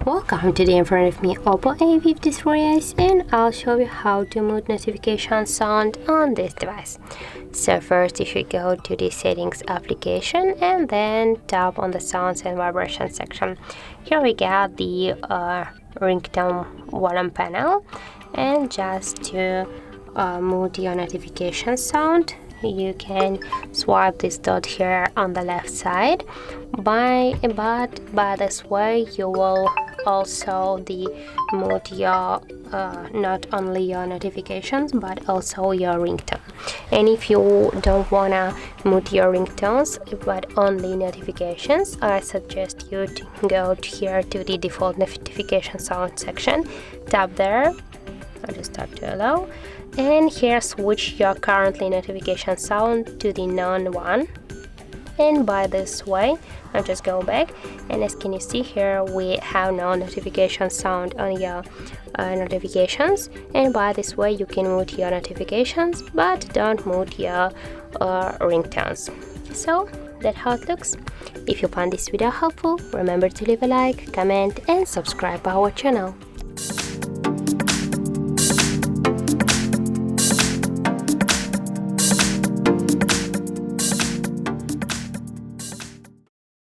Welcome, today in front of me OPPO A53s, and I'll show you how to mute notification sound on this device. So first you should go to the settings application and then tap on the sounds and vibration section. Here we got the ringtone volume panel, and just to mute your notification sound, you can swipe this dot here on the left side. By this way you will also mute your not only your notifications but also your ringtone. And if you don't wanna mute your ringtones but only notifications, I suggest you to go here to the default notification sound section, tap there, I'll just tap to allow, and here switch your currently notification sound to the none one. And by this way I'll just go back, and as can you see here, we have no notification sound on your notifications, and by this way you can mute your notifications but don't mute your ringtones. So that's how it looks. If you found this video helpful, remember to leave a like, comment and subscribe our channel.